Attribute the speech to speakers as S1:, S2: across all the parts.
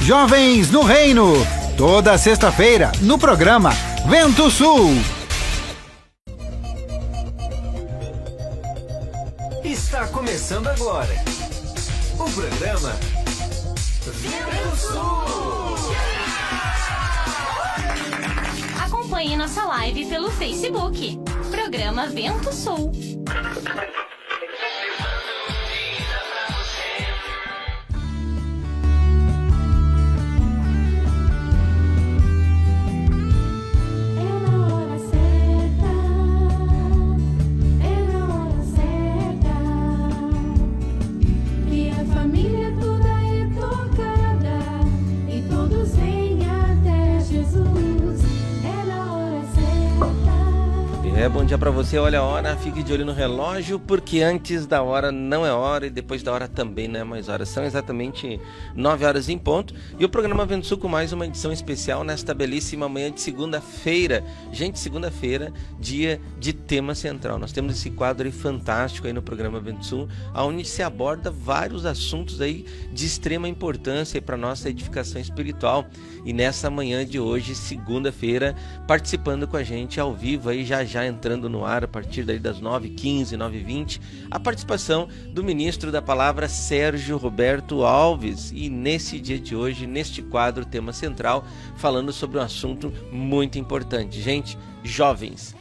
S1: Jovens no Reino, toda sexta-feira no programa Vento Sul.
S2: Está começando agora o programa Vento Sul.
S3: Acompanhe nossa live pelo Facebook, programa Vento Sul.
S4: Bom dia pra você, olha a hora, fique de olho no relógio, porque antes da hora não é hora e depois da hora também não é mais hora. São exatamente 9 horas em ponto e o programa Vento Sul com mais uma edição especial nesta belíssima manhã de segunda-feira. Gente, segunda-feira, dia de tema central. Nós temos esse quadro aí fantástico aí no programa Vento Sul, onde se aborda vários assuntos aí de extrema importância para nossa edificação espiritual. E nessa manhã de hoje, segunda-feira, participando com a gente ao vivo aí, já entrando no ar a partir daí das 9h15, 9h20, a participação do ministro da palavra Sérgio Roberto Alves, e nesse dia de hoje, neste quadro, tema central, falando sobre um assunto muito importante. Gente, jovens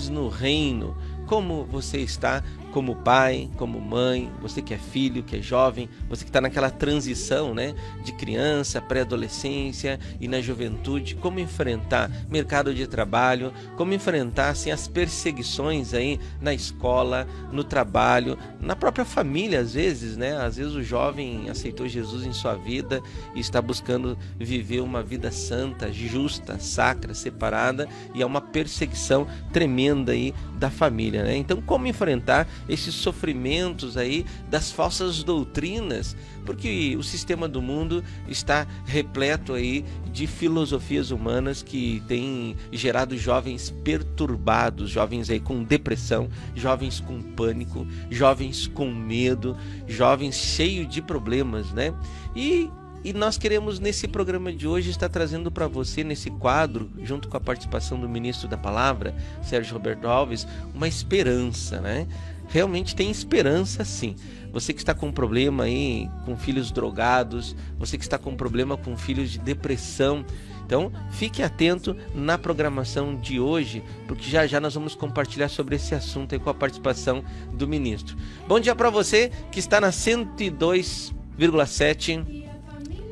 S4: no reino, como você está como pai, como mãe, você que é filho, que é jovem, você que está naquela transição, né, de criança, pré-adolescência e na juventude, como enfrentar mercado de trabalho, como enfrentar assim, as perseguições aí na escola, no trabalho, na própria família às vezes, né? Às vezes o jovem aceitou Jesus em sua vida e está buscando viver uma vida santa, justa, sacra, separada, e é uma perseguição tremenda aí da família, né? Então, como enfrentar esses sofrimentos aí das falsas doutrinas, porque o sistema do mundo está repleto aí de filosofias humanas que têm gerado jovens perturbados, jovens aí com depressão, jovens com pânico, jovens com medo, jovens cheios de problemas, né? E nós queremos nesse programa de hoje estar trazendo para você, nesse quadro, junto com a participação do ministro da palavra, Sérgio Roberto Alves, uma esperança, né? Realmente tem esperança sim. Você que está com problema aí, com filhos drogados, você que está com problema com filhos de depressão, então fique atento na programação de hoje, porque já nós vamos compartilhar sobre esse assunto aí com a participação do ministro. Bom dia para você que está na 102,7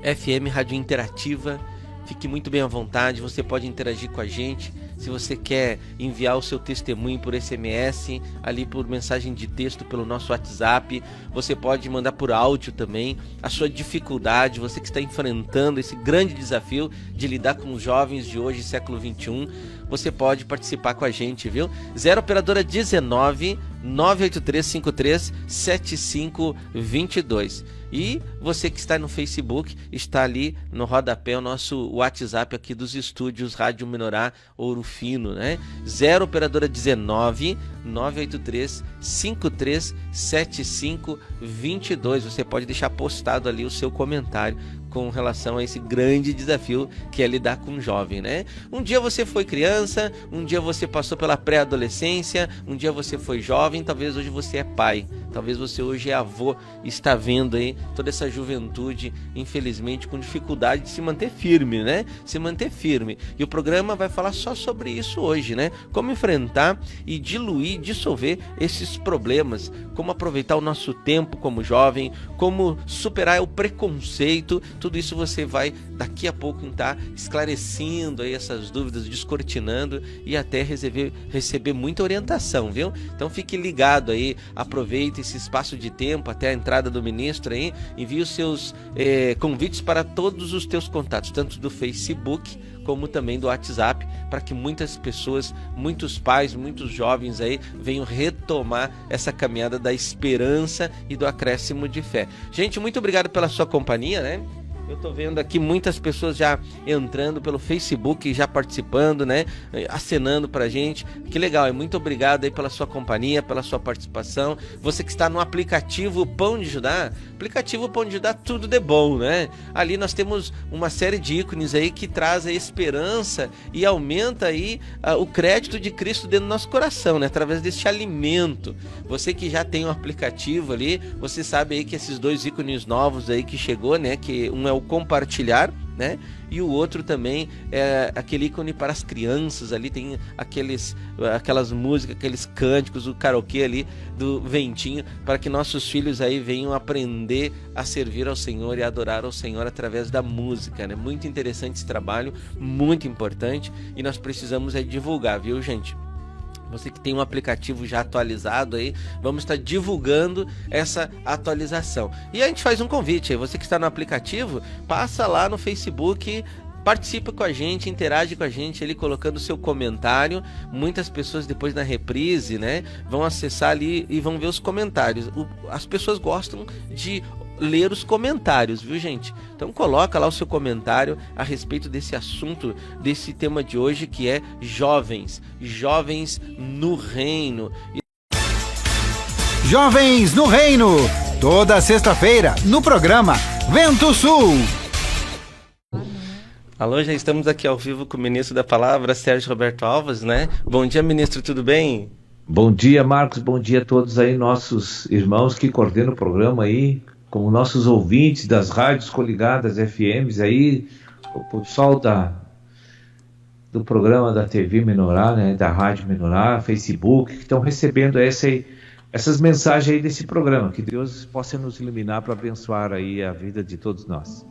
S4: FM Rádio Interativa. Fique muito bem à vontade, você pode interagir com a gente. Se você quer enviar o seu testemunho por SMS, ali por mensagem de texto pelo nosso WhatsApp, você pode mandar por áudio também a sua dificuldade, você que está enfrentando esse grande desafio de lidar com os jovens de hoje, século XXI, você pode participar com a gente, viu? 0 operadora 19 98353 7522. E você que está no Facebook, está ali no rodapé o nosso WhatsApp aqui dos estúdios Rádio Menorá Ouro Fino, né? 0 operadora 19 983 53 7522. Você pode deixar postado ali o seu comentário com relação a esse grande desafio que é lidar com um jovem, né? Um dia você foi criança, um dia você passou pela pré-adolescência, um dia você foi jovem, talvez hoje você é pai, talvez você hoje é avô, está vendo aí toda essa juventude, infelizmente, com dificuldade de se manter firme, né? Se manter firme. E o programa vai falar só sobre isso hoje, né? Como enfrentar e diluir, dissolver esses problemas, como aproveitar o nosso tempo como jovem, como superar o preconceito. Tudo isso você vai daqui a pouco estar esclarecendo aí essas dúvidas, descortinando e até receber muita orientação, viu? Então fique ligado aí, aproveite esse espaço de tempo até a entrada do ministro aí, envie os seus convites para todos os teus contatos, tanto do Facebook como também do WhatsApp, para que muitas pessoas, muitos pais, muitos jovens aí venham retomar essa caminhada da esperança e do acréscimo de fé. Gente, muito obrigado pela sua companhia, né? Eu tô vendo aqui muitas pessoas já entrando pelo Facebook, já participando, né? Acenando pra gente. Que legal, e muito obrigado aí pela sua companhia, pela sua participação. Você que está no aplicativo Pão de Judá, aplicativo Pão de Judá, tudo de bom, né? Ali nós temos uma série de ícones aí que traz a esperança e aumenta aí o crédito de Cristo dentro do nosso coração, né? Através deste alimento. Você que já tem um aplicativo ali, você sabe aí que esses dois ícones novos aí que chegou, né? Que um é o compartilhar, né? E o outro também é aquele ícone para as crianças, ali tem aquelas músicas, aqueles cânticos, o karaokê ali do ventinho, para que nossos filhos aí venham aprender a servir ao Senhor e a adorar ao Senhor através da música, né? Muito interessante esse trabalho, muito importante, e nós precisamos divulgar, viu, gente? Você que tem um aplicativo já atualizado aí, vamos estar divulgando essa atualização. E a gente faz um convite aí, você que está no aplicativo, passa lá no Facebook, participa com a gente, interage com a gente ali colocando o seu comentário. Muitas pessoas depois na reprise, né, vão acessar ali e vão ver os comentários. As pessoas gostam de ler os comentários, viu, gente? Então coloca lá o seu comentário a respeito desse assunto, desse tema de hoje, que é jovens no reino.
S1: Jovens no Reino, toda sexta-feira no programa Vento Sul.
S4: Alô, já estamos aqui ao vivo com o ministro da Palavra, Sérgio Roberto Alves, né? Bom dia, ministro, tudo bem?
S5: Bom dia, Marcos, bom dia a todos aí, nossos irmãos que coordenam o programa aí, como nossos ouvintes das rádios coligadas FMs aí, o pessoal do programa da TV Menorá, né, da Rádio Menorá, Facebook, que estão recebendo essas mensagens aí desse programa. Que Deus possa nos iluminar para abençoar aí a vida de todos nós.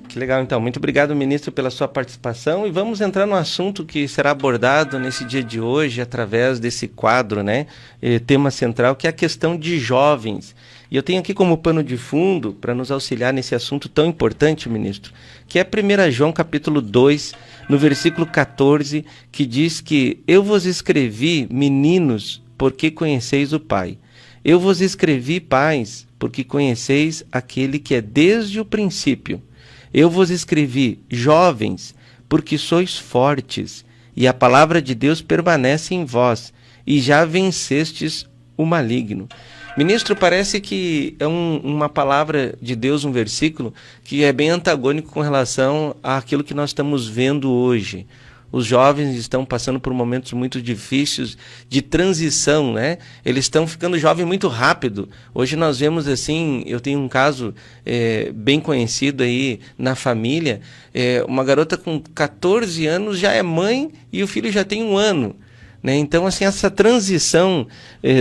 S4: Que legal, então. Muito obrigado, ministro, pela sua participação. E vamos entrar no assunto que será abordado nesse dia de hoje, através desse quadro, né? Tema central, que é a questão de jovens. E eu tenho aqui como pano de fundo, para nos auxiliar nesse assunto tão importante, ministro, que é 1 João capítulo 2, no versículo 14, que diz que eu vos escrevi, meninos, porque conheceis o Pai. Eu vos escrevi, pais, porque conheceis aquele que é desde o princípio. Eu vos escrevi, jovens, porque sois fortes, e a palavra de Deus permanece em vós, e já vencestes o maligno. Ministro, parece que é uma palavra de Deus, um versículo, que é bem antagônico com relação àquilo que nós estamos vendo hoje. Os jovens estão passando por momentos muito difíceis de transição, né? Eles estão ficando jovens muito rápido. Hoje nós vemos assim, eu tenho um caso bem conhecido aí na família, uma garota com 14 anos já é mãe e o filho já tem 1 ano. Né? Então, assim, essa transição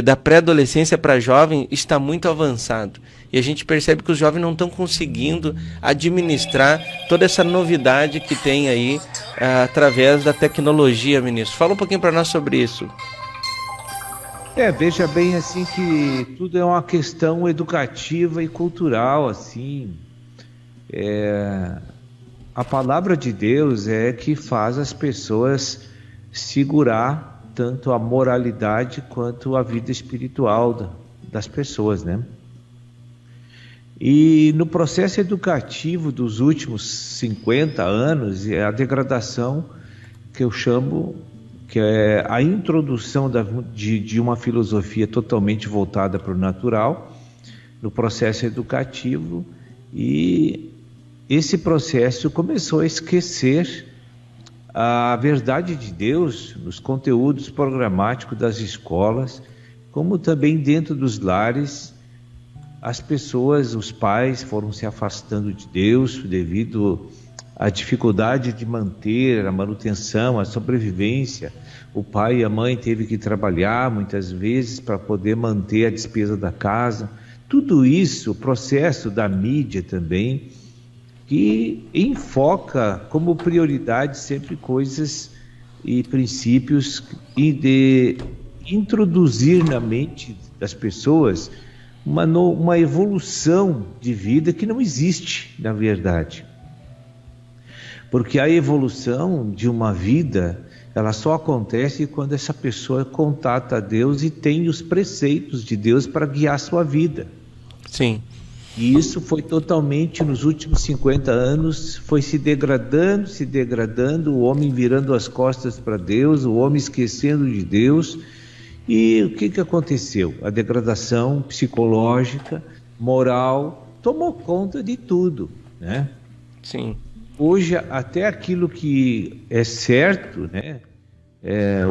S4: da pré-adolescência para jovem está muito avançado. E a gente percebe que os jovens não estão conseguindo administrar toda essa novidade que tem aí através da tecnologia, ministro. Fala um pouquinho para nós sobre isso.
S5: Veja bem, assim, que tudo é uma questão educativa e cultural, assim. A palavra de Deus é que faz as pessoas segurar tanto a moralidade quanto a vida espiritual das pessoas, né? E no processo educativo dos últimos 50 anos, a degradação que eu chamo, que é a introdução de uma filosofia totalmente voltada para o natural, no processo educativo, e esse processo começou a esquecer a verdade de Deus nos conteúdos programáticos das escolas, como também dentro dos lares. As pessoas, os pais foram se afastando de Deus devido à dificuldade de manter a manutenção, a sobrevivência. O pai e a mãe teve que trabalhar muitas vezes para poder manter a despesa da casa. Tudo isso, o processo da mídia também, que enfoca como prioridade sempre coisas e princípios e de introduzir na mente das pessoas uma evolução de vida que não existe, na verdade. Porque a evolução de uma vida, ela só acontece quando essa pessoa contata a Deus e tem os preceitos de Deus para guiar a sua vida.
S4: Sim.
S5: E isso foi totalmente, nos últimos 50 anos, foi se degradando, o homem virando as costas para Deus, o homem esquecendo de Deus. E o que aconteceu? A degradação psicológica, moral, tomou conta de tudo, né?
S4: Sim.
S5: Hoje, até aquilo que é certo, né?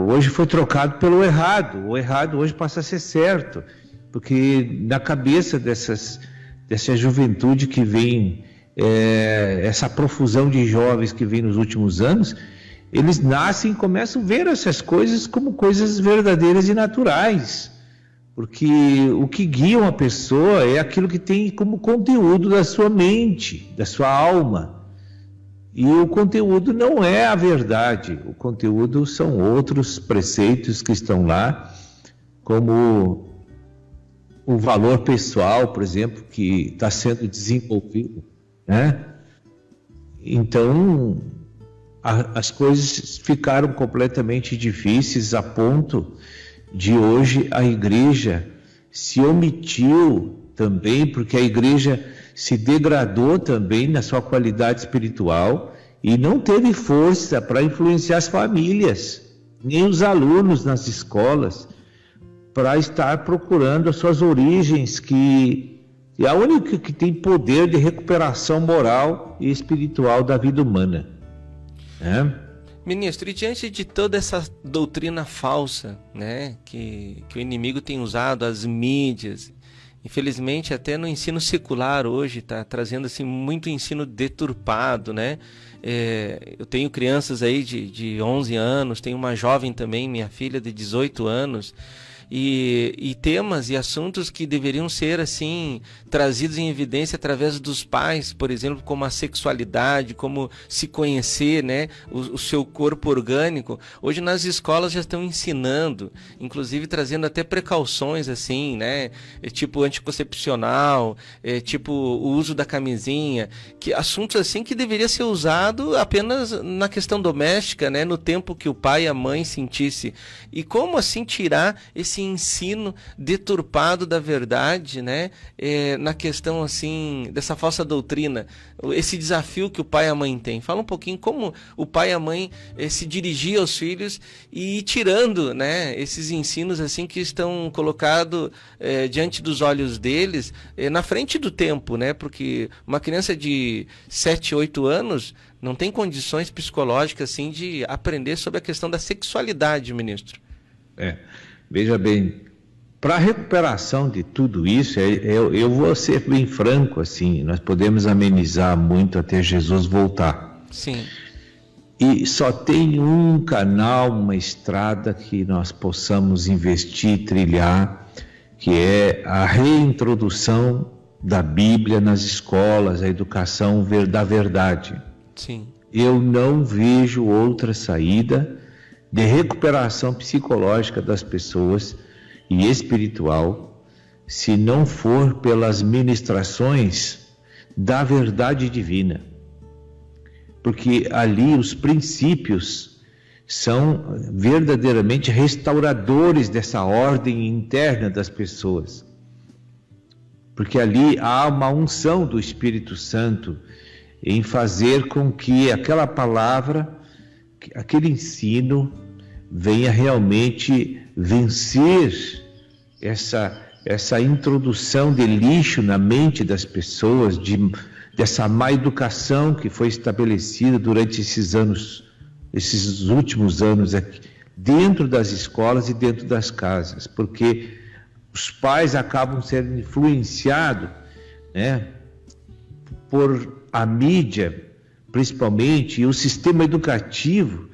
S5: Hoje foi trocado pelo errado. O errado hoje passa a ser certo, porque na cabeça dessa juventude que vem, essa profusão de jovens que vem nos últimos anos, eles nascem e começam a ver essas coisas como coisas verdadeiras e naturais, porque o que guia uma pessoa é aquilo que tem como conteúdo da sua mente, da sua alma. E o conteúdo não é a verdade, o conteúdo são outros preceitos que estão lá, como o valor pessoal, por exemplo, que está sendo desenvolvido, né? Então, as coisas ficaram completamente difíceis a ponto de hoje a igreja se omitiu também, porque a igreja se degradou também na sua qualidade espiritual e não teve força para influenciar as famílias, nem os alunos nas escolas, para estar procurando as suas origens, que é a única que tem poder de recuperação moral e espiritual da vida humana.
S4: Ministro, e diante de toda essa doutrina falsa, né, que o inimigo tem usado, as mídias, infelizmente até no ensino secular hoje está trazendo assim, muito ensino deturpado, né? Eu tenho crianças aí de 11 anos, tenho uma jovem também, minha filha de 18 anos, e temas e assuntos que deveriam ser assim trazidos em evidência através dos pais, por exemplo, como a sexualidade, como se conhecer, né, o seu corpo orgânico. Hoje nas escolas já estão ensinando, inclusive trazendo até precauções assim, né, tipo anticoncepcional, tipo o uso da camisinha, que assuntos assim que deveria ser usado apenas na questão doméstica, né, no tempo que o pai e a mãe sentisse. E como assim tirar esse ensino deturpado da verdade, né? Na questão assim dessa falsa doutrina, esse desafio que o pai e a mãe têm. Fala um pouquinho como o pai e a mãe se dirigir aos filhos e ir tirando, né, esses ensinos assim que estão colocados diante dos olhos deles, na frente do tempo, né? Porque uma criança de 7, 8 anos não tem condições psicológicas assim de aprender sobre a questão da sexualidade, ministro.
S5: Veja bem, para a recuperação de tudo isso, eu vou ser bem franco, assim, nós podemos amenizar muito até Jesus voltar.
S4: Sim.
S5: E só tem um canal, uma estrada que nós possamos investir, trilhar, que é a reintrodução da Bíblia nas escolas, a educação da verdade.
S4: Sim.
S5: Eu não vejo outra saída de recuperação psicológica das pessoas e espiritual, se não for pelas ministrações da verdade divina. Porque ali os princípios são verdadeiramente restauradores dessa ordem interna das pessoas. Porque ali há uma unção do Espírito Santo em fazer com que aquela palavra, aquele ensino venha realmente vencer essa introdução de lixo na mente das pessoas, dessa má educação que foi estabelecida durante esses últimos anos aqui, dentro das escolas e dentro das casas, porque os pais acabam sendo influenciados, né, por a mídia, principalmente, e o sistema educativo,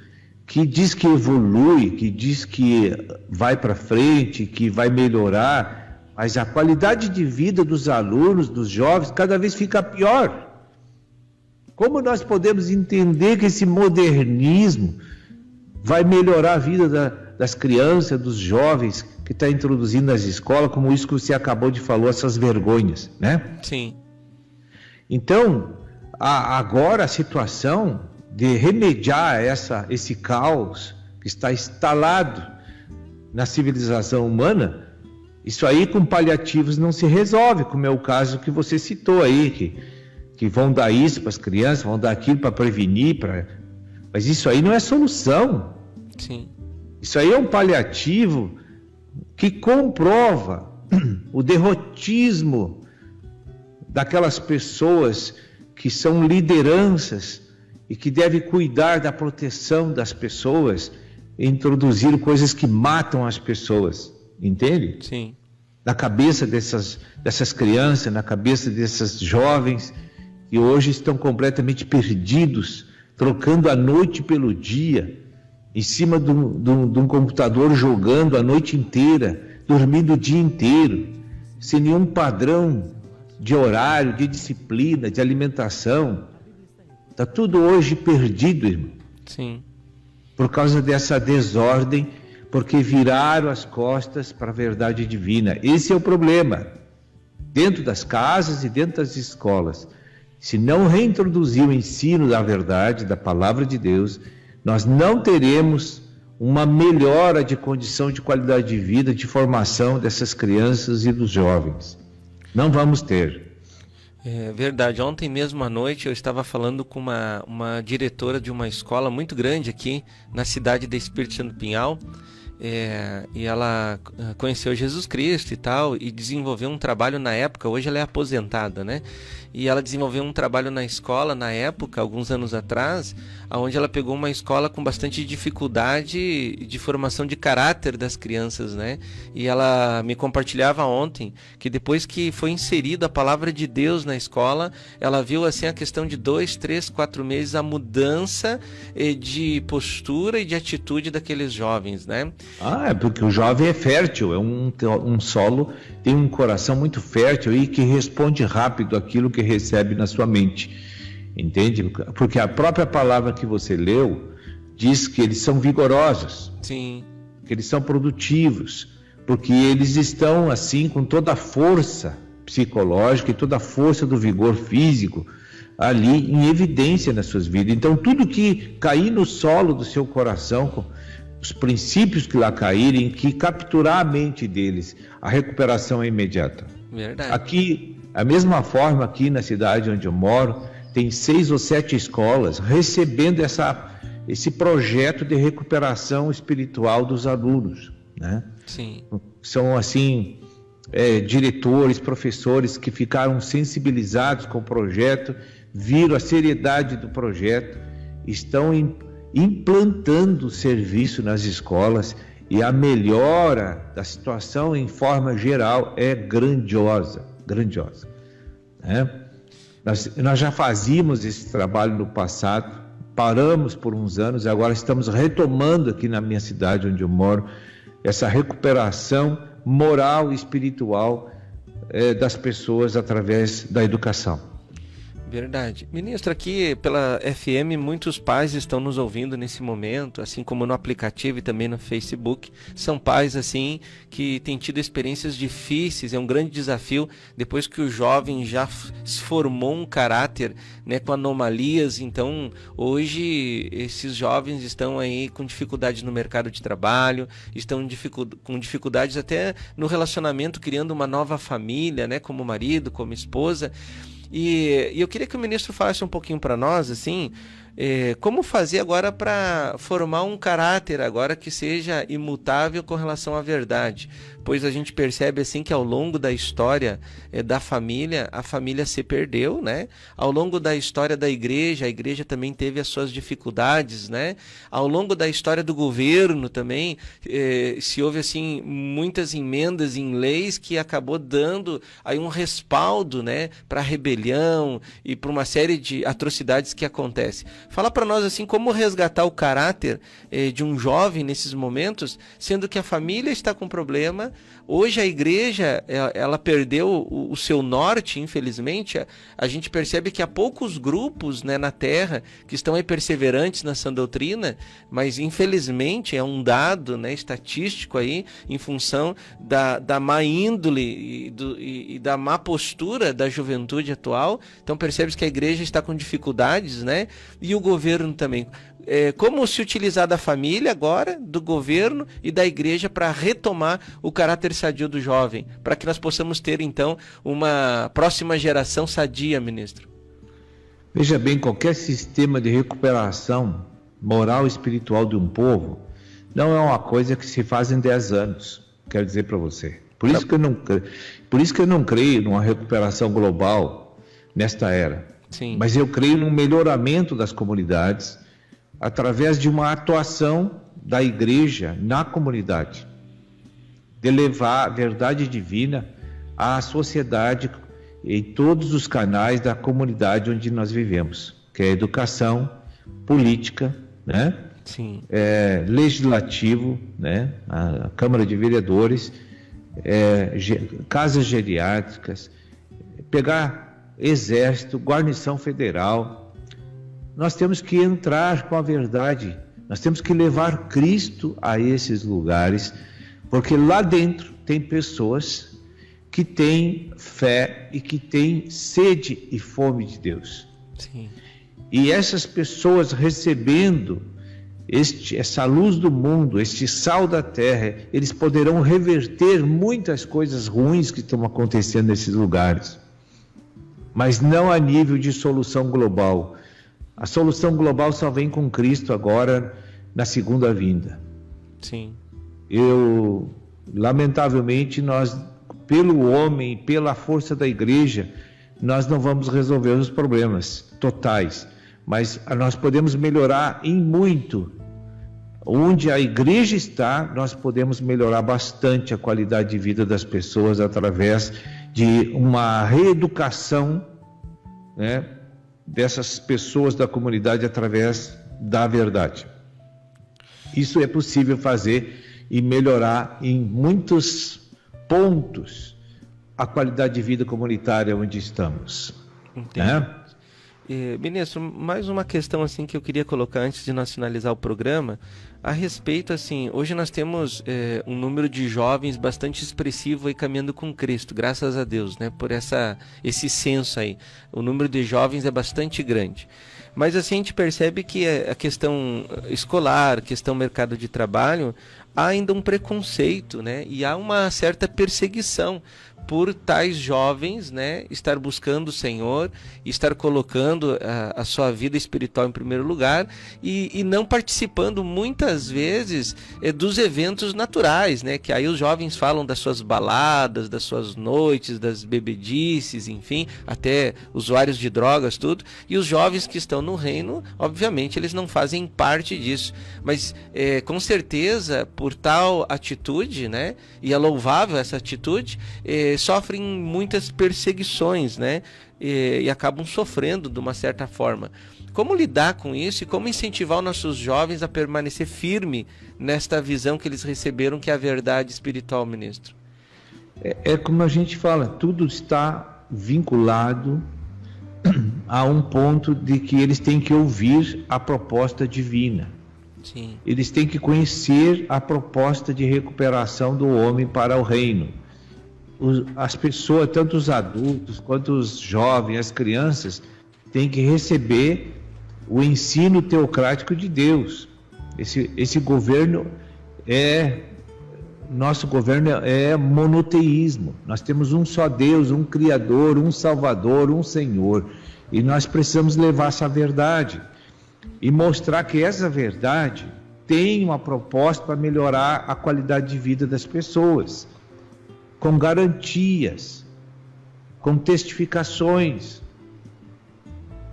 S5: que diz que evolui, que diz que vai para frente, que vai melhorar, mas a qualidade de vida dos alunos, dos jovens, cada vez fica pior. Como nós podemos entender que esse modernismo vai melhorar a vida das crianças, dos jovens que está introduzindo nas escolas, como isso que você acabou de falar, essas vergonhas, né?
S4: Sim.
S5: Então, agora a situação de remediar esse caos que está instalado na civilização humana, Isso aí com paliativos não se resolve, como é o caso que você citou aí, que vão dar isso para as crianças, vão dar aquilo para prevenir, mas isso aí não é solução.
S4: Sim.
S5: Isso aí é um paliativo que comprova o derrotismo daquelas pessoas que são lideranças e que devem cuidar da proteção das pessoas e introduzir coisas que matam as pessoas, entende?
S4: Sim.
S5: Na cabeça dessas crianças, na cabeça desses jovens que hoje estão completamente perdidos, trocando a noite pelo dia, em cima de um computador, jogando a noite inteira, dormindo o dia inteiro, sem nenhum padrão de horário, de disciplina, de alimentação. Está tudo hoje perdido, irmão.
S4: Sim.
S5: Por causa dessa desordem, porque viraram as costas para a verdade divina. Esse é o problema. Dentro das casas e dentro das escolas. Se não reintroduzir o ensino da verdade, da palavra de Deus, nós não teremos uma melhora de condição de qualidade de vida, de formação dessas crianças e dos jovens. Não vamos ter.
S4: É verdade. Ontem mesmo à noite eu estava falando com uma diretora de uma escola muito grande aqui na cidade de Espírito Santo Pinhal. E ela conheceu Jesus Cristo e tal, e desenvolveu um trabalho na época. Hoje ela é aposentada, né? E ela desenvolveu um trabalho na escola na época, alguns anos atrás, onde ela pegou uma escola com bastante dificuldade de formação de caráter das crianças, né? E ela me compartilhava ontem que depois que foi inserida a palavra de Deus na escola, ela viu assim a questão de 2, 3, 4 meses a mudança de postura e de atitude daqueles jovens, né?
S5: É porque o jovem é fértil, é um solo, tem um coração muito fértil e que responde rápido aquilo que recebe na sua mente, entende? Porque a própria palavra que você leu diz que eles são vigorosos,
S4: sim,
S5: que eles são produtivos, porque eles estão assim com toda a força psicológica e toda a força do vigor físico ali em evidência nas suas vidas. Então tudo que cair no solo do seu coração, os princípios que lá caírem, que capturar a mente deles, a recuperação é imediata.
S4: Verdade.
S5: Aqui, a mesma forma aqui na cidade onde eu moro, tem 6 ou 7 escolas recebendo esse projeto de recuperação espiritual dos alunos, né?
S4: Sim.
S5: São assim, diretores, professores que ficaram sensibilizados com o projeto, viram a seriedade do projeto, estão implantando o serviço nas escolas, e a melhora da situação em forma geral é grandiosa, né? Nós já fazíamos esse trabalho no passado, paramos por uns anos, e agora estamos retomando aqui na minha cidade onde eu moro, essa recuperação moral e espiritual das pessoas através da educação.
S4: Verdade. Ministro, aqui pela FM muitos pais estão nos ouvindo nesse momento, assim como no aplicativo e também no Facebook. São pais assim que têm tido experiências difíceis, é um grande desafio depois que o jovem já formou um caráter, né, com anomalias. Então hoje esses jovens estão aí com dificuldades no mercado de trabalho, estão com dificuldades até no relacionamento, criando uma nova família, né, como marido, como esposa. E eu queria que o ministro falasse um pouquinho para nós, assim, como fazer agora para formar um caráter agora que seja imutável com relação à verdade, pois a gente percebe assim que ao longo da história da família, a família se perdeu, né? Ao longo da história da igreja, a igreja também teve as suas dificuldades, né? Ao longo da história do governo também se houve assim muitas emendas em leis que acabou dando aí um respaldo, né, para a rebelião e para uma série de atrocidades que acontecem. Fala para nós assim como resgatar o caráter de um jovem nesses momentos, sendo que a família está com problema. Hoje a igreja ela perdeu o seu norte, infelizmente. A gente percebe que há poucos grupos, né, na terra que estão aí perseverantes na sã doutrina, mas infelizmente é um dado, né, estatístico aí em função da má índole e da má postura da juventude atual. Então percebe-se que a igreja está com dificuldades, né? E o governo também. como se utilizar da família agora, do governo e da igreja para retomar o caráter sadio do jovem, para que nós possamos ter, então, uma próxima geração sadia, ministro.
S5: Veja bem, qualquer sistema de recuperação moral e espiritual de um povo não é uma coisa que se faz em 10 anos, quero dizer para você. Por isso que eu não creio numa recuperação global nesta era.
S4: Sim.
S5: Mas eu creio no melhoramento das comunidades através de uma atuação da igreja na comunidade, de levar a verdade divina à sociedade em todos os canais da comunidade onde nós vivemos, que é a educação, política, né?
S4: Sim.
S5: Legislativo, né? A Câmara de Vereadores, casas geriátricas, pegar exército, guarnição federal. Nós temos que entrar com a verdade, nós temos que levar Cristo a esses lugares, porque lá dentro tem pessoas que têm fé e que têm sede e fome de Deus.
S4: Sim.
S5: E essas pessoas recebendo essa luz do mundo, este sal da terra, eles poderão reverter muitas coisas ruins que estão acontecendo nesses lugares. Mas não a nível de solução global. A solução global só vem com Cristo agora na segunda vinda.
S4: Sim.
S5: Lamentavelmente, nós, pelo homem, pela força da igreja, nós não vamos resolver os problemas totais, mas nós podemos melhorar em muito. Onde a igreja está, nós podemos melhorar bastante a qualidade de vida das pessoas através de uma reeducação, né, dessas pessoas da comunidade através da verdade. Isso é possível fazer e melhorar em muitos pontos a qualidade de vida comunitária onde estamos. Né?
S4: Ministro, mais uma questão assim que eu queria colocar antes de nós finalizar o programa, a respeito assim, hoje nós temos um número de jovens bastante expressivo aí caminhando com Cristo, graças a Deus, né? Por esse censo aí, o número de jovens é bastante grande. Mas assim a gente percebe que a questão escolar, questão mercado de trabalho, há ainda um preconceito, né? E há uma certa perseguição por tais jovens, né, estar buscando o Senhor, estar colocando a sua vida espiritual em primeiro lugar e não participando muitas vezes dos eventos naturais, né, que aí os jovens falam das suas baladas, das suas noites, das bebedices, enfim, até usuários de drogas, tudo, e os jovens que estão no reino, obviamente, eles não fazem parte disso, mas com certeza, por tal atitude, né, e é louvável essa atitude, sofrem muitas perseguições, né? E acabam sofrendo de uma certa forma. Como lidar com isso e como incentivar os nossos jovens a permanecer firme nesta visão que eles receberam, que é a verdade espiritual, ministro?
S5: É como a gente fala, tudo está vinculado a um ponto de que eles têm que ouvir a proposta divina.
S4: Sim. Eles
S5: têm que conhecer a proposta de recuperação do homem para o reino. As pessoas, tanto os adultos quanto os jovens, as crianças, têm que receber o ensino teocrático de Deus. Esse governo nosso governo é monoteísmo. Nós temos um só Deus, um Criador, um Salvador, um Senhor. E nós precisamos levar essa verdade e mostrar que essa verdade tem uma proposta para melhorar a qualidade de vida das pessoas, com garantias, com testificações,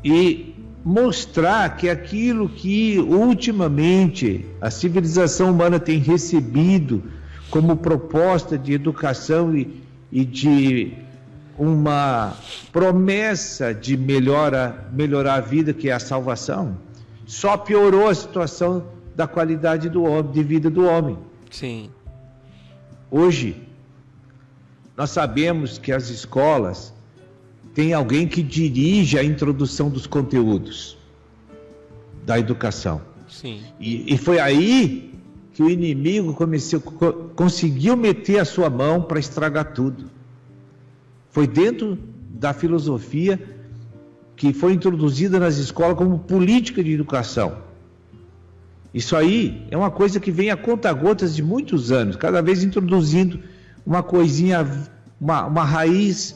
S5: e mostrar que aquilo que ultimamente a civilização humana tem recebido como proposta de educação e de uma promessa de melhorar a vida, que é a salvação, só piorou a situação da qualidade de vida do homem.
S4: Sim.
S5: Hoje, nós sabemos que as escolas têm alguém que dirige a introdução dos conteúdos da educação.
S4: Sim.
S5: E foi aí que o inimigo conseguiu meter a sua mão para estragar tudo. Foi dentro da filosofia que foi introduzida nas escolas como política de educação. Isso aí é uma coisa que vem a conta-gotas de muitos anos, cada vez introduzindo uma coisinha, uma raiz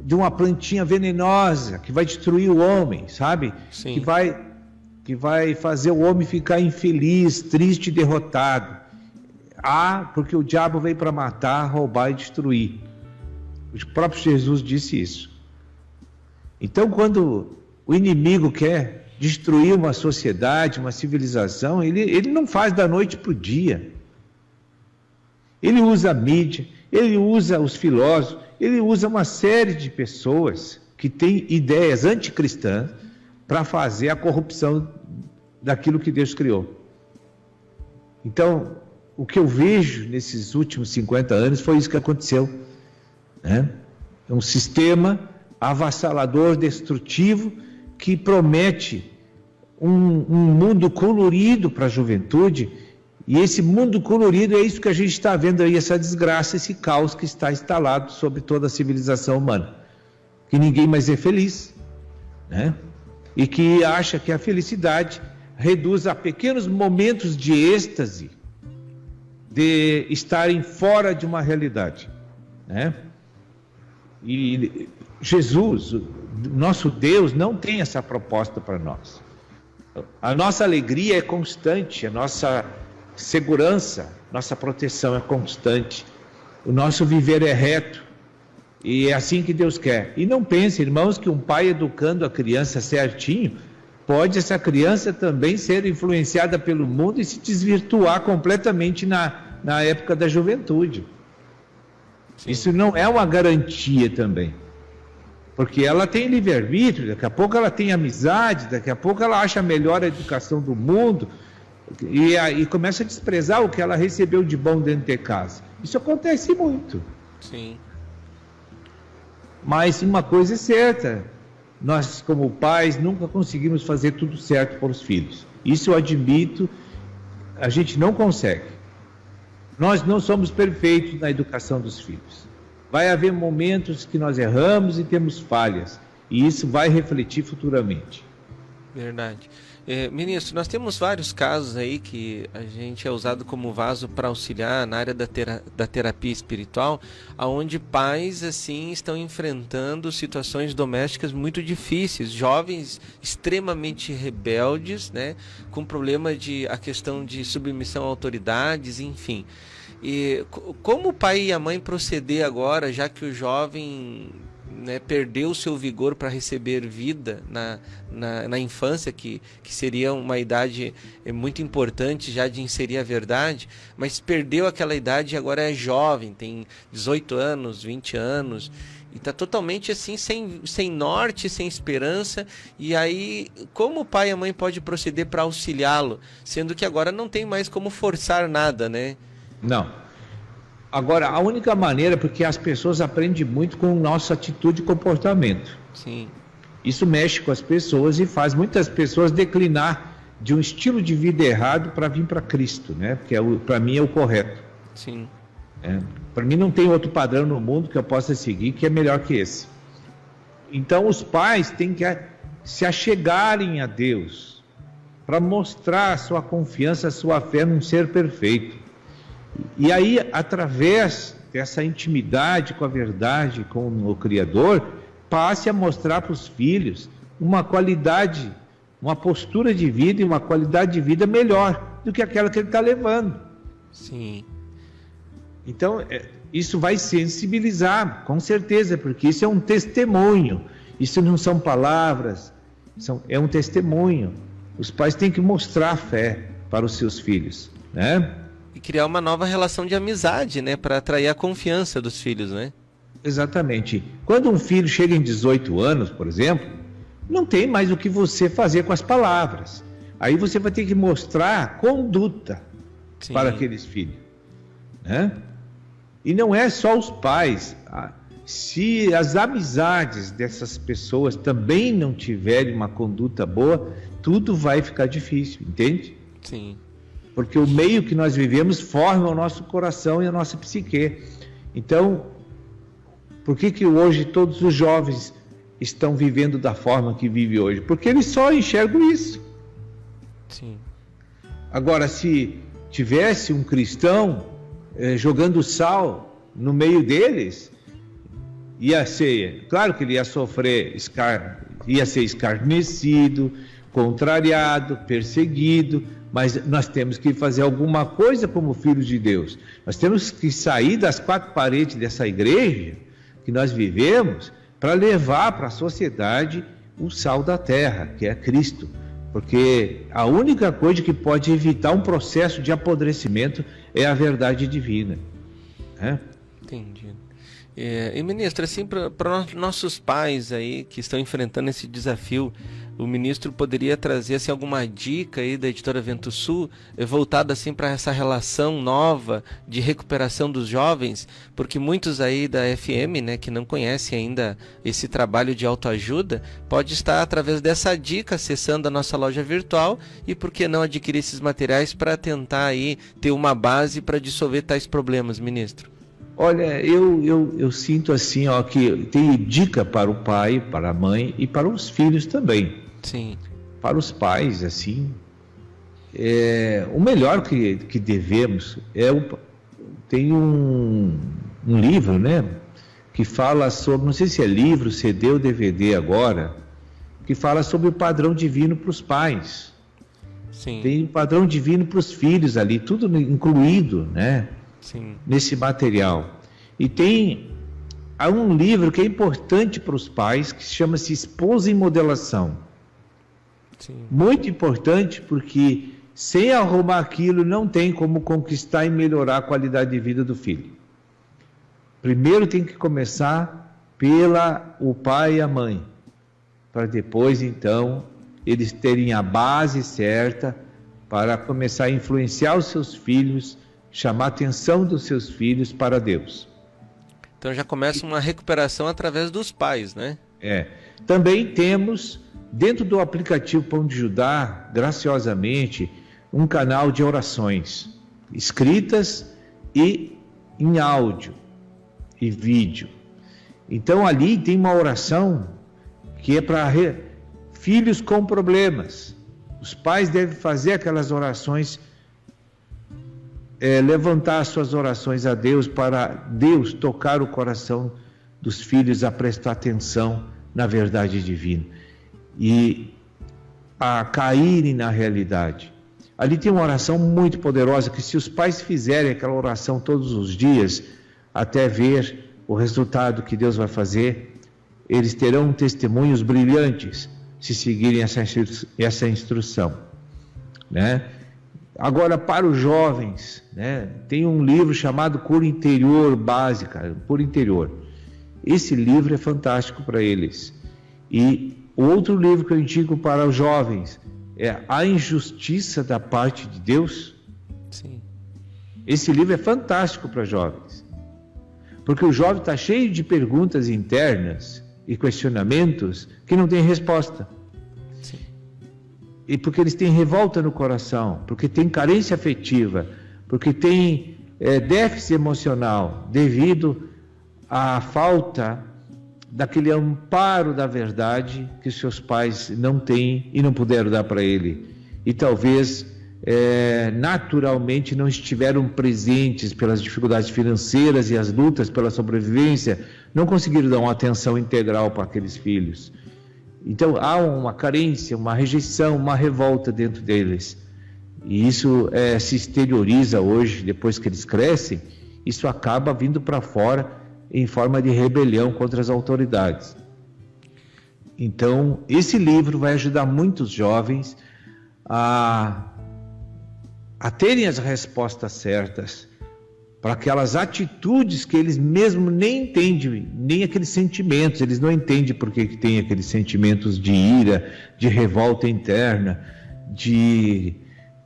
S5: de uma plantinha venenosa que vai destruir o homem, sabe?
S4: Sim.
S5: Que vai fazer o homem ficar infeliz, triste e derrotado. Porque o diabo veio para matar, roubar e destruir. O próprio Jesus disse isso. Então, quando o inimigo quer destruir uma sociedade, uma civilização, ele não faz da noite para o dia. Ele usa a mídia, ele usa os filósofos, ele usa uma série de pessoas que têm ideias anticristãs para fazer a corrupção daquilo que Deus criou. Então, o que eu vejo nesses últimos 50 anos foi isso que aconteceu, né? É um sistema avassalador, destrutivo, que promete um mundo colorido para a juventude, e esse mundo colorido é isso que a gente está vendo aí, essa desgraça, esse caos que está instalado sobre toda a civilização humana, que ninguém mais é feliz, né? E que acha que a felicidade reduz a pequenos momentos de êxtase, de estarem fora de uma realidade, né? E Jesus, nosso Deus, não tem essa proposta para nós. A nossa alegria é constante, a nossa segurança, nossa proteção é constante, o nosso viver é reto, e é assim que Deus quer. E não pense, irmãos, que um pai educando a criança certinho, pode essa criança também ser influenciada pelo mundo e se desvirtuar completamente na época da juventude. Sim. Isso não é uma garantia também, porque ela tem livre-arbítrio, daqui a pouco ela tem amizade, daqui a pouco ela acha melhor a educação do mundo e começa a desprezar o que ela recebeu de bom dentro de casa. Isso acontece muito.
S4: Sim.
S5: Mas uma coisa é certa, nós como pais nunca conseguimos fazer tudo certo para os filhos. Isso eu admito, a gente não consegue. Nós não somos perfeitos na educação dos filhos. Vai haver momentos que nós erramos e temos falhas, e isso vai refletir futuramente.
S4: Verdade. Ministro, nós temos vários casos aí que a gente é usado como vaso para auxiliar na área da terapia espiritual, onde pais assim estão enfrentando situações domésticas muito difíceis, jovens extremamente rebeldes, né, com problema a questão de submissão a autoridades, enfim. E como o pai e a mãe proceder agora, já que o jovem, né, perdeu o seu vigor para receber vida na infância, que seria uma idade muito importante já de inserir a verdade, mas perdeu aquela idade e agora é jovem, tem 18 anos, 20 anos, e está totalmente assim, sem norte, sem esperança. E aí, como o pai e a mãe podem proceder para auxiliá-lo, sendo que agora não tem mais como forçar nada, né?
S5: Não. Agora, a única maneira, porque as pessoas aprendem muito com nossa atitude e comportamento.
S4: Sim.
S5: Isso mexe com as pessoas e faz muitas pessoas declinar de um estilo de vida errado para vir para Cristo, né? Porque para mim é o correto.
S4: Sim.
S5: Para mim não tem outro padrão no mundo que eu possa seguir que é melhor que esse. Então os pais têm que se achegarem a Deus para mostrar a sua confiança, a sua fé num ser perfeito. E aí, através dessa intimidade com a verdade, com o Criador, passe a mostrar para os filhos uma qualidade, uma postura de vida e uma qualidade de vida melhor do que aquela que ele está levando.
S4: Sim.
S5: Então, isso vai sensibilizar, com certeza, porque isso é um testemunho, isso não são palavras, é um testemunho. Os pais têm que mostrar a fé para os seus filhos, né?
S4: E criar uma nova relação de amizade, né? Para atrair a confiança dos filhos, né?
S5: Exatamente. Quando um filho chega em 18 anos, por exemplo, não tem mais o que você fazer com as palavras. Aí você vai ter que mostrar conduta. Sim. Para aqueles filhos, né? E não é só os pais. Se as amizades dessas pessoas também não tiverem uma conduta boa, tudo vai ficar difícil, entende?
S4: Sim.
S5: Porque o meio que nós vivemos forma o nosso coração e a nossa psique. Então, por que hoje todos os jovens estão vivendo da forma que vive hoje? Porque eles só enxergam isso.
S4: Sim.
S5: Agora, se tivesse um cristão jogando sal no meio deles, ia ser, claro que ele ia sofrer, ia ser escarnecido, contrariado, perseguido, mas nós temos que fazer alguma coisa como filhos de Deus. Nós temos que sair das quatro paredes dessa igreja que nós vivemos para levar para a sociedade o sal da terra, que é Cristo. Porque a única coisa que pode evitar um processo de apodrecimento é a verdade divina.
S4: Entendi. E ministro, assim, para nossos pais aí que estão enfrentando esse desafio, o ministro poderia trazer assim, alguma dica aí da editora Vento Sul voltada assim, para essa relação nova de recuperação dos jovens, porque muitos aí da FM, né, que não conhecem ainda esse trabalho de autoajuda, pode estar através dessa dica acessando a nossa loja virtual e por que não adquirir esses materiais para tentar aí ter uma base para dissolver tais problemas, ministro?
S5: Olha, eu sinto assim, ó, que tem dica para o pai, para a mãe e para os filhos também.
S4: Sim.
S5: Para os pais, assim, o melhor que devemos tem um livro, né, que fala sobre, não sei se é livro, CD ou DVD agora, que fala sobre o padrão divino para os pais.
S4: Sim.
S5: Tem o padrão divino para os filhos ali, tudo incluído, né?
S4: Sim.
S5: Nesse material. E há um livro que é importante para os pais, que chama-se Esposa em Modelação.
S4: Sim.
S5: Muito importante, porque sem arrumar aquilo não tem como conquistar e melhorar a qualidade de vida do filho. Primeiro tem que começar o pai e a mãe, para depois então eles terem a base certa para começar a influenciar os seus filhos, chamar a atenção dos seus filhos para Deus.
S4: Então já começa uma recuperação através dos pais, né?
S5: Também temos, dentro do aplicativo Pão de Judá, graciosamente, um canal de orações, escritas e em áudio e vídeo. Então ali tem uma oração que é para filhos com problemas. Os pais devem fazer aquelas orações, levantar suas orações a Deus, para Deus tocar o coração dos filhos a prestar atenção na verdade divina e a caírem na realidade. Ali tem uma oração muito poderosa que, se os pais fizerem aquela oração todos os dias, até ver o resultado que Deus vai fazer, eles terão testemunhos brilhantes se seguirem essa instrução, né? Agora, para os jovens, né, tem um livro chamado Cura Interior Básica, Cura Interior. Esse livro é fantástico para eles. E outro livro que eu indico para os jovens é A Injustiça da Parte de Deus.
S4: Sim.
S5: Esse livro é fantástico para jovens, porque o jovem está cheio de perguntas internas e questionamentos que não tem resposta. E porque eles têm revolta no coração, porque tem carência afetiva, porque tem déficit emocional devido à falta daquele amparo da verdade que seus pais não têm e não puderam dar para ele. E talvez naturalmente não estiveram presentes pelas dificuldades financeiras e as lutas pela sobrevivência, não conseguiram dar uma atenção integral para aqueles filhos. Então há uma carência, uma rejeição, uma revolta dentro deles. E isso se exterioriza hoje, depois que eles crescem, isso acaba vindo para fora em forma de rebelião contra as autoridades. Então, esse livro vai ajudar muitos jovens a terem as respostas certas para aquelas atitudes que eles mesmo nem entendem, nem aqueles sentimentos, eles não entendem por que tem aqueles sentimentos de ira, de revolta interna, de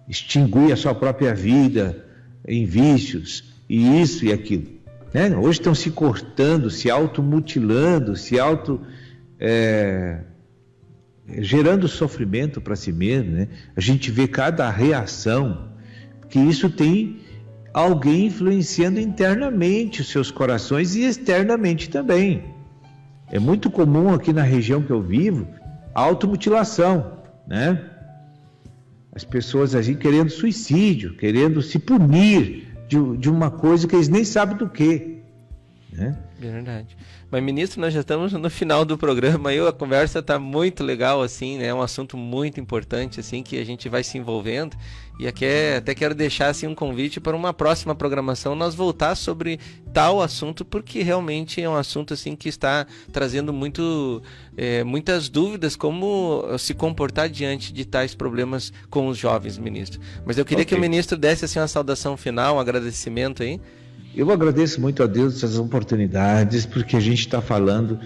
S5: extinguir a sua própria vida em vícios, e isso e aquilo. Né? Hoje estão se cortando, se automutilando, gerando sofrimento para si mesmo. Né? A gente vê cada reação, que isso tem alguém influenciando internamente os seus corações e externamente também. É muito comum aqui na região que eu vivo a automutilação, né? As pessoas assim querendo suicídio, querendo se punir de uma coisa que eles nem sabem do que, né?
S4: Verdade. Mas, ministro, nós já estamos no final do programa e a conversa está muito legal, assim, né? É um assunto muito importante, assim, que a gente vai se envolvendo. E aqui até quero deixar, assim, um convite para uma próxima programação, nós voltar sobre tal assunto, porque realmente é um assunto, assim, que está trazendo muitas dúvidas, como se comportar diante de tais problemas com os jovens, ministro. Mas eu queria que o ministro desse, assim, uma saudação final, um agradecimento aí.
S5: Eu agradeço muito a Deus essas oportunidades, porque a gente está falando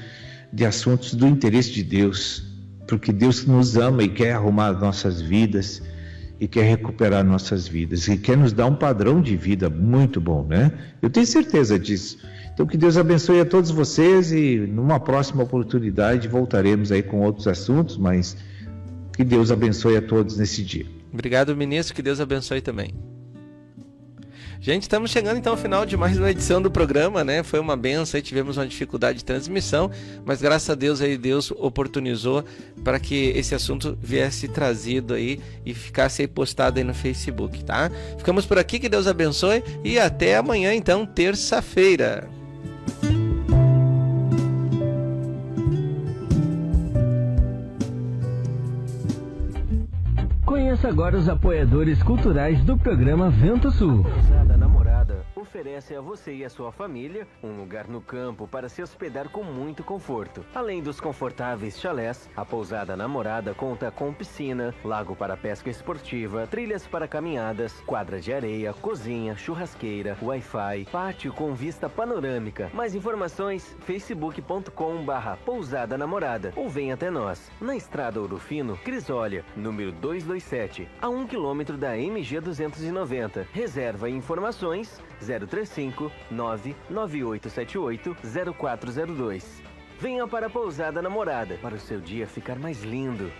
S5: de assuntos do interesse de Deus, porque Deus nos ama e quer arrumar nossas vidas, e quer recuperar nossas vidas, e quer nos dar um padrão de vida muito bom, né? Eu tenho certeza disso. Então que Deus abençoe a todos vocês, e numa próxima oportunidade voltaremos aí com outros assuntos, mas que Deus abençoe a todos nesse dia.
S4: Obrigado, ministro, que Deus abençoe também. Gente, estamos chegando então ao final de mais uma edição do programa, né? Foi uma benção, aí tivemos uma dificuldade de transmissão, mas graças a Deus aí Deus oportunizou para que esse assunto viesse trazido aí e ficasse aí postado aí no Facebook, tá? Ficamos por aqui, que Deus abençoe e até amanhã então, terça-feira.
S2: Conheça agora os apoiadores culturais do programa Vento Sul. Pousada Namorada oferece a você e a sua família um lugar no campo para se hospedar com muito conforto. Além dos confortáveis chalés, a Pousada Namorada conta com piscina, lago para pesca esportiva, trilhas para caminhadas, quadra de areia, cozinha, churrasqueira, Wi-Fi, pátio com vista panorâmica. Mais informações, facebook.com/Pousada Namorada ou vem até nós, na Estrada Ouro Fino, Crisólia, número 227, a 1 km da MG 290. Reserva e informações 035 99878 0402. Venha para a Pousada Namorada para o seu dia ficar mais lindo.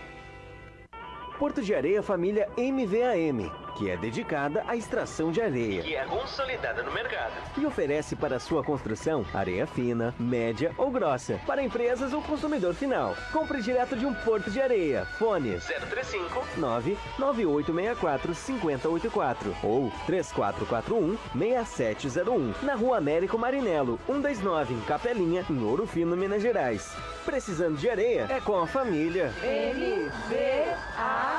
S2: Porto de Areia Família MVAM, que é dedicada à extração de areia, que é consolidada no mercado, e oferece para sua construção areia fina, média ou grossa, para empresas ou consumidor final. Compre direto de um Porto de Areia. Fone 035 99864 5084 ou 3441 6701, na Rua Américo Marinello 129, em Capelinha, em Ouro Fino, Minas Gerais. Precisando de areia? É com a família MVAM.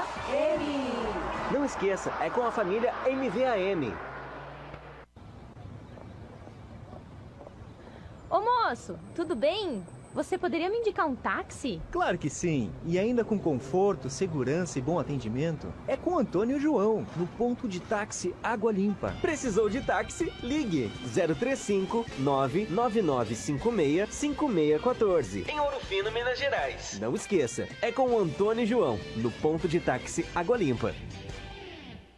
S2: Não esqueça, é com a família MVAM.
S3: Ô moço, tudo bem? Você poderia me indicar um táxi?
S6: Claro que sim, e ainda com conforto, segurança e bom atendimento. É com Antônio João, no ponto de táxi Água Limpa.
S2: Precisou de táxi? Ligue 035 99956 5614, em Ouro Fino, Minas Gerais. Não esqueça, é com o Antônio João, no ponto de táxi Água Limpa.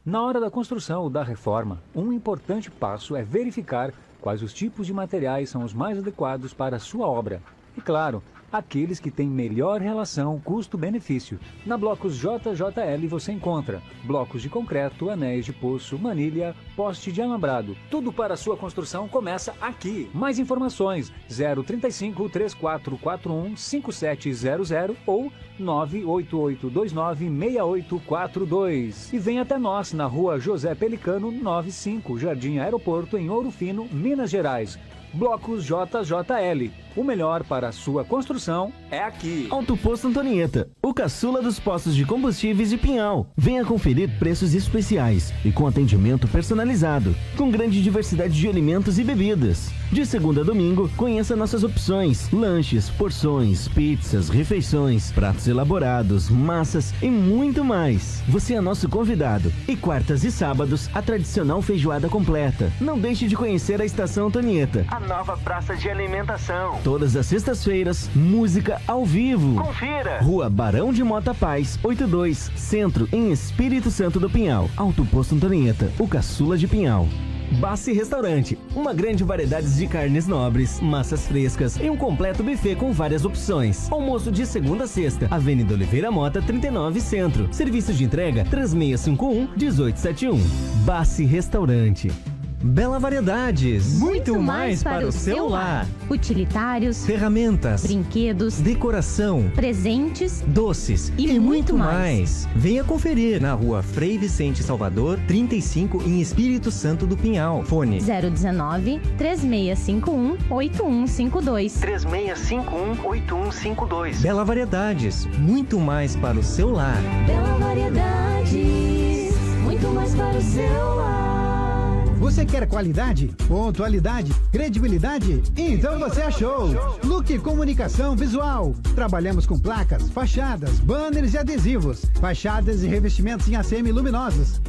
S7: Na hora da construção ou da reforma, um importante passo é verificar quais os tipos de materiais são os mais adequados para a sua obra. E claro, aqueles que têm melhor relação custo-benefício. Na Blocos JJL você encontra blocos de concreto, anéis de poço, manilha, poste de alambrado. Tudo para a sua construção começa aqui. Mais informações 035 3441 5700 ou 98829 6842. E vem até nós na Rua José Pelicano 95, Jardim Aeroporto, em Ouro Fino, Minas Gerais. Blocos JJL. O melhor para a sua construção é aqui.
S2: Alto Posto Antonieta, o caçula dos postos de combustíveis de Pinhal. Venha conferir preços especiais e com atendimento personalizado, com grande diversidade de alimentos e bebidas. De segunda a domingo, conheça nossas opções: lanches, porções, pizzas, refeições, pratos elaborados, massas e muito mais. Você é nosso convidado. E quartas e sábados, a tradicional feijoada completa. Não deixe de conhecer a Estação Antonieta, a nova praça de alimentação. Todas as sextas-feiras, música ao vivo. Confira! Rua Barão de Mota Paz, 82, Centro, em Espírito Santo do Pinhal. Alto Posto Antonieta, o caçula de Pinhal. Bassi Restaurante, uma grande variedade de carnes nobres, massas frescas e um completo buffet com várias opções. Almoço de segunda a sexta, Avenida Oliveira Mota, 39, Centro. Serviço de entrega 3651-1871. Bassi Restaurante.
S6: Bela Variedades. Muito mais para o seu lar.
S3: Utilitários,
S6: Ferramentas,
S3: brinquedos,
S6: decoração,
S3: presentes.
S6: doces
S3: E muito mais.
S6: Venha conferir na rua Frei Vicente Salvador, 35, em Espírito Santo do Pinhal. Fone
S3: 019 3651 8152.
S6: 3651-8152. Bela Variedades. Muito mais para o seu lar.
S3: Bela Variedades, muito mais para o seu lar.
S1: Você quer qualidade, pontualidade, credibilidade? Então você achou! Look Comunicação Visual. Trabalhamos com placas, fachadas, banners e adesivos, fachadas e revestimentos em ACM luminosos.